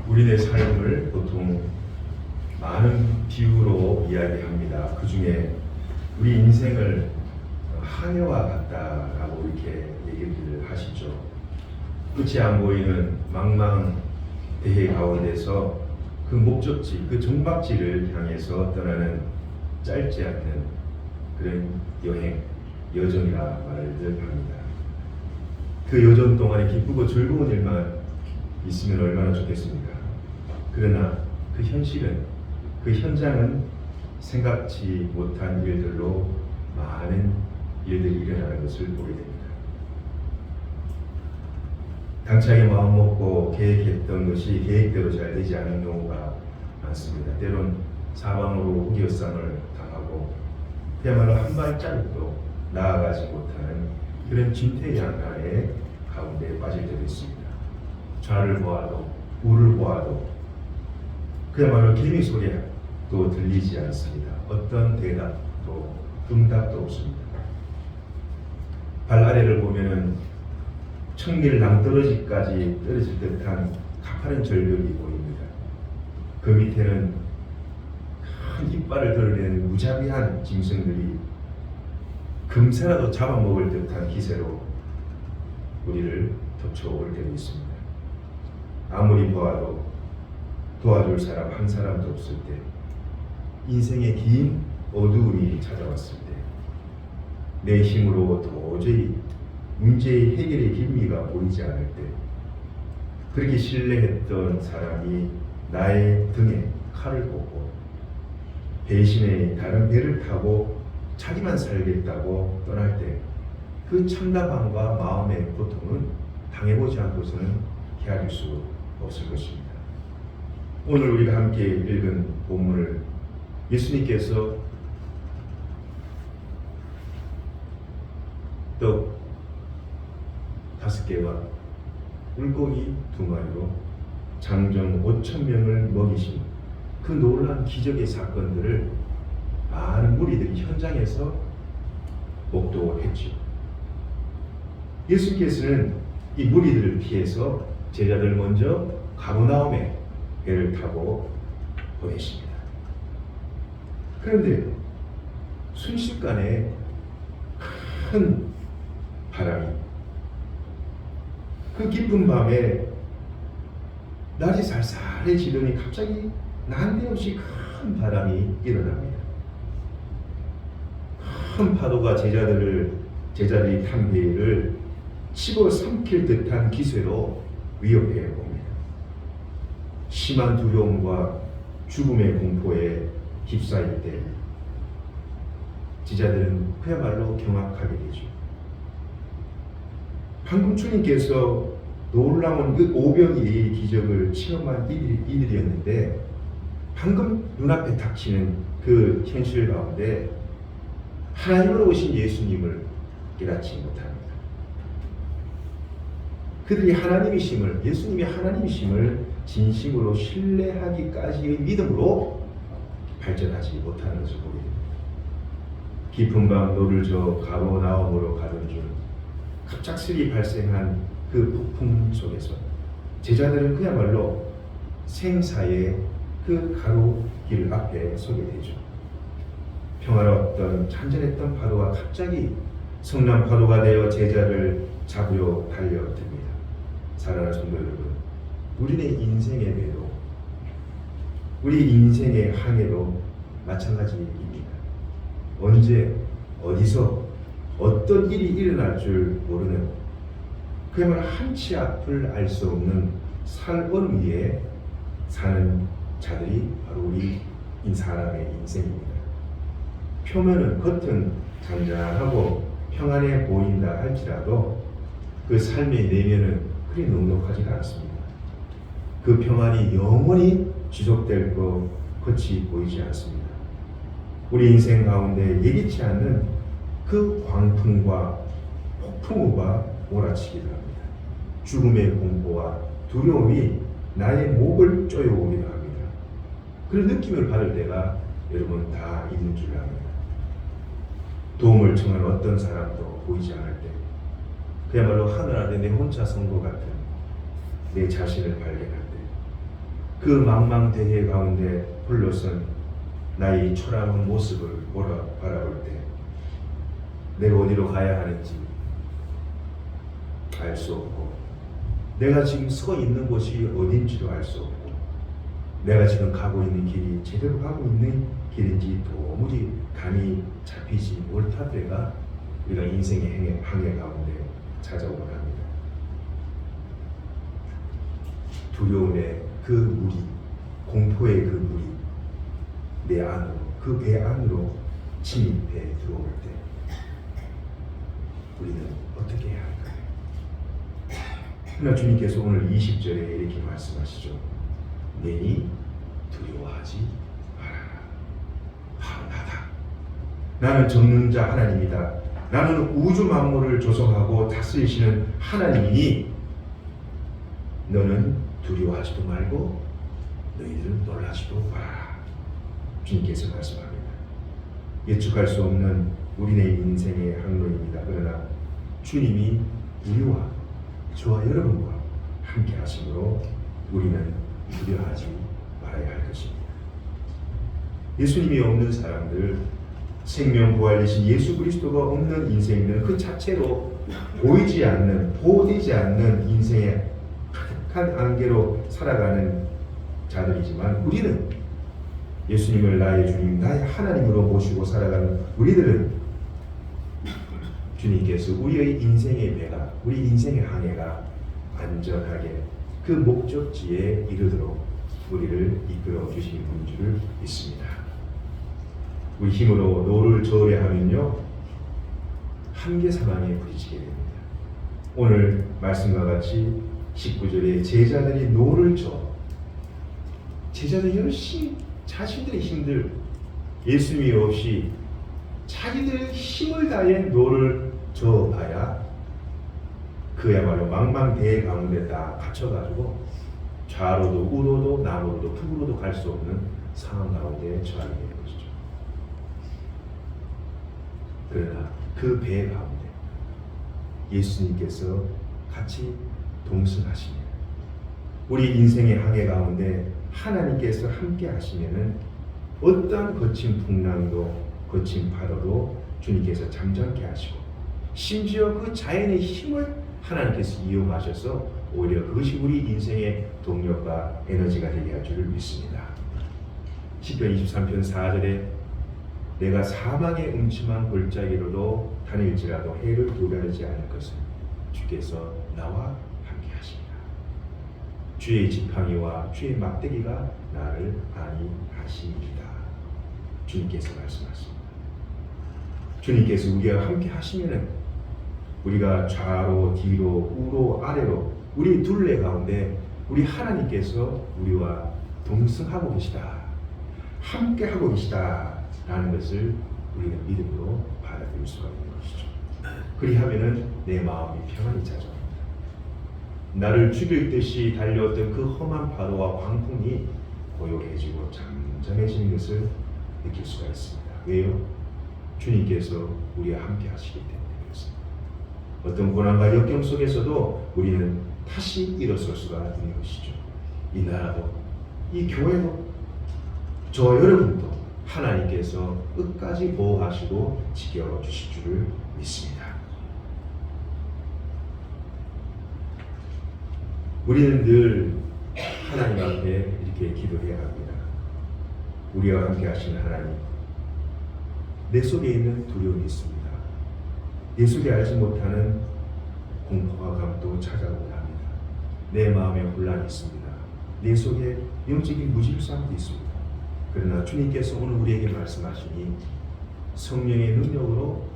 우리의 삶을 보통 많은 비유로 이야기합니다. 그 중에 우리 인생을 항해와 같다라고 이렇게 얘기를 하시죠. 끝이 안 보이는 망망대해 가운데서 그 목적지, 그 정박지를 향해서 떠나는 짧지 않은 그런 여행, 여정이라 말을 늘 합니다. 그 여정 동안에 기쁘고 즐거운 일만 있으면 얼마나 좋겠습니까? 그러나 그 현실은, 그 현장은 생각지 못한 일들로 많은 일들이 일어나는 것을 보게 됩니다. 당차게 마음 먹고 계획했던 것이 계획대로 잘 되지 않은 경우가 많습니다. 때론 사방으로 흑역사를 당하고 그야말로 한 발자국도 나아가지 못하는 그런 진퇴양난의 가운데 빠질 때도 있습니다. 좌를 보아도 우를 보아도 그야말로 개미 소리도 들리지 않습니다. 어떤 대답도 응답도 없습니다. 발 아래를 보면은 천길 낭떠러지까지 떨어질 듯한 가파른 절벽이 보입니다. 그 밑에는 큰 이빨을 드러내는 무자비한 짐승들이 금세라도 잡아먹을 듯한 기세로 우리를 덮쳐올 때도 있습니다. 아무리 보아도 도와줄 사람 한 사람도 없을 때, 인생의 긴 어두움이 찾아왔을 때, 내 힘으로 도저히 문제의 해결의 길미가 보이지 않을 때, 그렇게 신뢰했던 사람이 나의 등에 칼을 꽂고 배신의 다른 배를 타고 자기만 살겠다고 떠날 때, 그 참담함과 마음의 고통은 당해보지 않고서는 헤아릴 수 없을 것입니다. 오늘 우리가 함께 읽은 본문을 예수님께서 떡 5개와 물고기 2마리로 장정 5,000명을 먹이신 그 놀라운 기적의 사건들을 많은 무리들이 현장에서 목도했죠. 예수님께서는 이 무리들을 피해서 제자들 먼저 가버나움에 배를 타고 보내십니다. 그런데 순식간에 큰 바람이, 그 깊은 밤에 날이 살살해지더니 갑자기 난데없이 큰 바람이 일어납니다. 큰 파도가 제자들이 탄 배를 집어삼킬 듯한 기세로 위협해 옵니다. 심한 두려움과 죽음의 공포에 휩싸일 때 제자들은 그야말로 경악하게 되죠. 방금 주님께서 놀라운 그 오병이의 기적을 체험한 이들이었는데, 방금 눈앞에 닥치는 그 현실 가운데 하나님으로 오신 예수님을 깨닫지 못합니다. 그들이 하나님이심을, 예수님이 하나님이심을 진심으로 신뢰하기까지의 믿음으로 발전하지 못하는 것을 보게 됩니다. 깊은 밤 노를 저 가버나움으로 가던 중 갑작스레 발생한 그 폭풍 속에서 제자들은 그야말로 생사의 그 가로길 앞에 서게 되죠. 평화로웠던 잔잔했던 파도가 갑자기 성난 파도가 되어 제자를 잡으려 달려듭니다. 사랑하는 성도 여러분, 우리의 인생의 배도, 우리 인생의 항해도 마찬가지입니다. 언제, 어디서, 어떤 일이 일어날 줄 모르는, 그야말로 한치 앞을 알 수 없는 산언 위에 사는 자들이 바로 우리 사람의 인생입니다. 표면은, 겉은 잔잔하고 평안해 보인다 할지라도 그 삶의 내면은 그리 넉넉하지가 않습니다. 그 평안이 영원히 지속될 것 같이 보이지 않습니다. 우리 인생 가운데 예기치 않는 그 광풍과 폭풍우가 몰아치기도 합니다. 죽음의 공포와 두려움이 나의 목을 쪼여오기도 합니다. 그런 느낌을 받을 때가 여러분 다 있는 줄 압니다. 도움을 청하는 어떤 사람도 보이지 않을 때, 그야말로 하늘 아래 내 혼자 선 것 같은 내 자신을 발견할 때, 그 망망대해 가운데 홀로선 나의 초라한 모습을 바라볼 때 내가 어디로 가야 하는지 알 수 없고, 내가 지금 서 있는 곳이 어딘지도 알 수 없고, 내가 지금 가고 있는 길이 제대로 가고 있는 길인지 도무지 감이 잡히지 못할 때가 우리가 인생의 항해 가운데 찾아오곤 합니다. 두려움의 그 무리, 공포의 그 무리, 내 안으로, 그 배 안으로 침입해 들어올 때 우리는 어떻게 해야 할까요? 그러나 주님께서 오늘 20절에 이렇게 말씀하시죠. 내니 두려워하지 마라. 바로 나다. 나는 전능자 하나님이다. 나는 우주 만물을 조성하고 다스리시는 하나님이니 너는 두려워하지도 말고 너희들은 놀라지도 마라. 주님께서 말씀합니다. 예측할 수 없는 우리의 인생의 항로입니다. 그러나 주님이 우리와 저와 여러분과 함께 하심으로 우리는 두려워하지 말아야 할 것입니다. 예수님이 없는 사람들, 생명 부활이신 예수 그리스도가 없는 인생은 그 자체로 보이지 않는, 보호되지 않는 인생의 가득한 안개로 살아가는 자들이지만, 우리는 예수님을 나의 주님, 나의 하나님으로 모시고 살아가는 우리들은 주님께서 우리의 인생의 배가, 우리 인생의 항해가 안전하게 그 목적지에 이르도록 우리를 이끌어 주신 분인 줄 믿습니다. 우리 힘으로 노를 저으려 하면요, 한계 상황에 부딪히게 됩니다. 오늘 말씀과 같이 19절에 제자들이 노를 저어, 제자들이 열심히 자신들의 힘들, 예수님이 없이 자기들의 힘을 다해 노를 저어봐야 그야말로 망망대해 가운데 딱 갇혀가지고 좌로도 우로도 남으로도 북으로도 갈 수 없는 상황 가운데 처하게 되는 것이죠. 그러나 그 배 가운데 예수님께서 같이 동승하시면, 우리 인생의 항해 가운데 하나님께서 함께 하시면은 어떠한 거친 풍랑도 거친 파도도 주님께서 잠잠케 하시고, 심지어 그 자연의 힘을 하나님께서 이용하셔서 오히려 그것이 우리 인생의 동력과 에너지가 되게 할 줄을 믿습니다. 시편 23편 4절에 내가 사망의 음침한 골짜기로도 다닐지라도 해를 도달하지 않을 것을 주께서 나와 함께 하십니다. 주의 지팡이와 주의 막대기가 나를 안위하시리이다. 주님께서 말씀하십니다. 주님께서 우리와 함께 하시면은 우리가 좌로 뒤로 우로 아래로 우리 둘레 가운데 우리 하나님께서 우리와 동승하고 계시다, 함께 하고 계시다 라는 것을 우리는 믿음으로 받아들일 수가 있는 것이죠. 그리하면은 내 마음이 평안히 찾아옵니다. 나를 죽일 듯이 달려왔던 그 험한 파도와 광풍이 고요해지고 잠잠해지는 것을 느낄 수가 있습니다. 왜요? 주님께서 우리와 함께 하시기 때문에 그렇습니다. 어떤 고난과 역경 속에서도 우리는 다시 일어설 수가 있는 것이죠. 이 나라도, 이 교회도, 저 여러분도 하나님께서 끝까지 보호하시고 지켜주실 줄을 믿습니다. 우리는 늘 하나님 앞에 이렇게 기도해야 합니다. 우리와 함께 하시는 하나님, 내 속에 있는 두려움이 있습니다. 내 속에 알지 못하는 공포와 감도 찾아오곤 합니다. 내 마음에 혼란이 있습니다. 내 속에 영적인 무질서함도 있습니다. 그러나 주님께서 오늘 우리에게 말씀하시니 성령의 능력으로,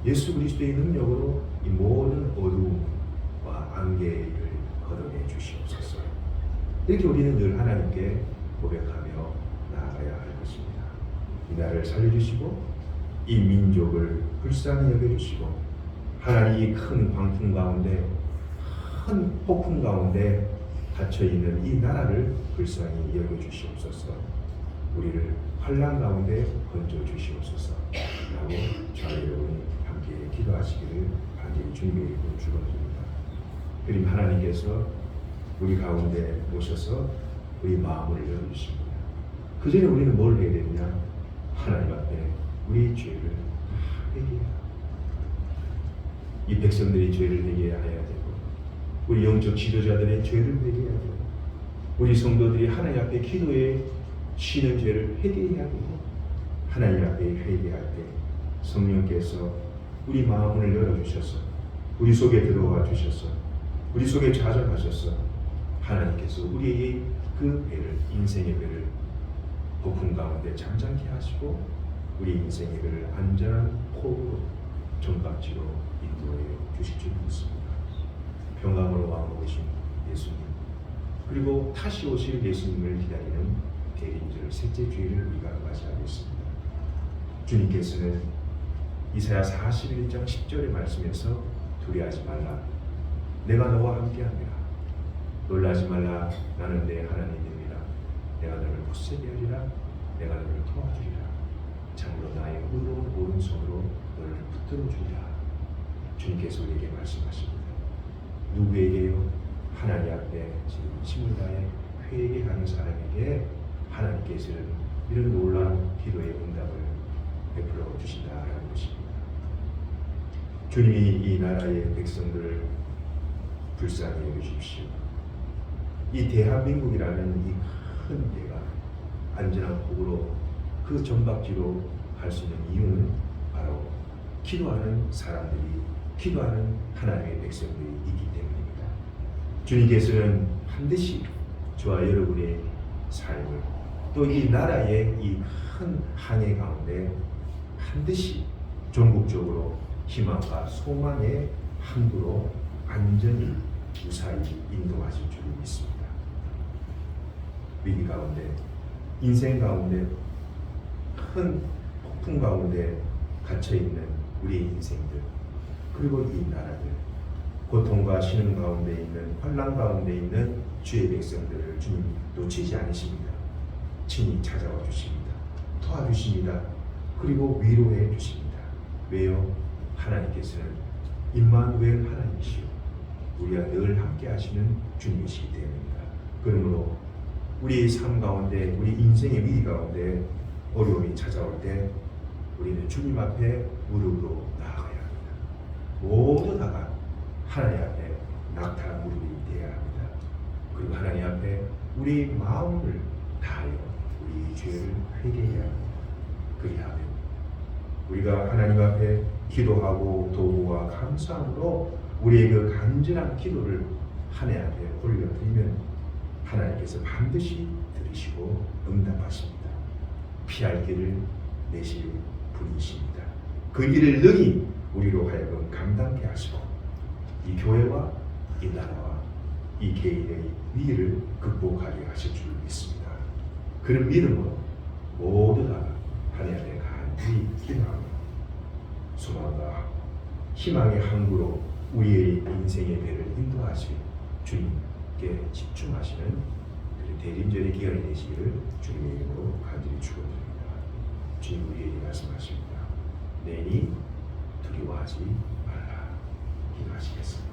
예수 그리스도의 능력으로 이 모든 어두움과 안개를 걷어내 주시옵소서. 이렇게 우리는 늘 하나님께 고백하며 나아가야 할 것입니다. 이 나라를 살려주시고 이 민족을 불쌍히 여겨주시고, 하나님이 큰 광풍 가운데, 큰 폭풍 가운데 닫혀있는 이 나라를 불쌍히 여겨주시옵소서. 우리를 환난 가운데 건져주시옵소서 라고 저와 여러분이 함께 기도하시기를 간절히 주님의 이름으로 축원드립니다. 그럼 하나님께서 우리 가운데 오셔서 우리 마음을 열어주십니다. 그 전에 우리는 뭘 해야 되느냐? 하나님 앞에 우리의 죄를 회개해야 합니다. 이 백성들이 죄를 회개해야 되고, 우리 영적 지도자들의 죄를 회개해야 되고, 우리 성도들이 하나님 앞에 기도에 쉬는 죄를 회개해야 되고, 하나님 앞에 회개할 때 성령께서 우리 마음을 열어주셔서 우리 속에 들어와 주셔서 우리 속에 찾아가셔서 하나님께서 우리에게 그 배를, 인생의 배를 폭풍 가운데 잠잠케 하시고 우리 인생의 배를 안전한 포구로 정박지로 인도해 주실 줄 믿습니다. 평강으로 왕 오신 예수님, 그리고 다시 오실 예수님을 기다리는 대림절 셋째 주일을 우리가 맞이하고 있습니다. 주님께서는 이사야 41장 10절의 말씀에서 두려워하지 말라, 내가 너와 함께함이라. 놀라지 말라, 나는 내 하나님입니다. 내가 너를 굳세게 하리라. 내가 너를 도와주리라. 참으로 나의 의로운 오른손으로 너를 붙들어 주리라. 주님께서 우리에게 말씀하십니다. 누구에게요? 하나님 앞에 진심을 다해 회개하는 사람에게 하나님께서는 이런 놀라운 기도의 응답을 베풀어 주신다라는 것입니다. 주님이 이 나라의 백성들을 불쌍히 여기십시오. 이 대한민국이라는 이 큰 대가 안전한 폭으로 그 전박지로 갈 수 있는 이유는 바로 기도하는 사람들이, 기도하는 하나님의 백성들이 있기 때문입니다. 주님께서는 반드시 저와 여러분의 삶을, 또 이 나라의 이 큰 항해 가운데 반드시 전국적으로 희망과 소망의 항구로 안전히 무사히 인도하실 줄 믿습니다. 위기 가운데, 인생 가운데, 큰 폭풍 가운데 갇혀있는 우리의 인생들, 그리고 이 나라들, 고통과 신음 가운데 있는, 환난 가운데 있는 주의 백성들을 주님 놓치지 않으십니다. 친히 찾아와 주십니다. 도와주십니다. 그리고 위로해 주십니다. 왜요? 하나님께서는 임마누엘 하나님이시오, 우리와 늘 함께 하시는 주님이시기 때문입니다. 그러므로 우리의 삶 가운데, 우리 인생의 위기 가운데 어려움이 찾아올 때 우리는 주님 앞에 무릎으로 나아가야 합니다. 모두 다가 하나님 앞에 낙타 무릎이 되어야 합니다. 그리고 하나님 앞에 우리 마음을 다하여 우리 죄를 회개해야 합니다. 그리하면 우리가 하나님 앞에 기도하고 도구와 감사함으로 우리의 그 간절한 기도를 하나님 앞에 올려드리면 하나님께서 반드시 들으시고 응답하십니다. 피할 길을 내실 분이십니다. 그 길을 능히 우리로 하여금 감당케 하시고 이 교회와 이 나라와 이 개인의 위기를 극복하게 하실 줄 믿습니다. 그런 믿음으로 모두 다 하나님 앞에 간절히 기도하며 소망과 희망의 항구로 우리의 인생의 배를 인도하실 주님께 집중하시는 대림절의 기간이 되시기를 주님의 이름으로 간절히 축원드립니다. 주님 우리에게 말씀하십니다. 내니 두려워하지 말라. 기도하시겠습니다.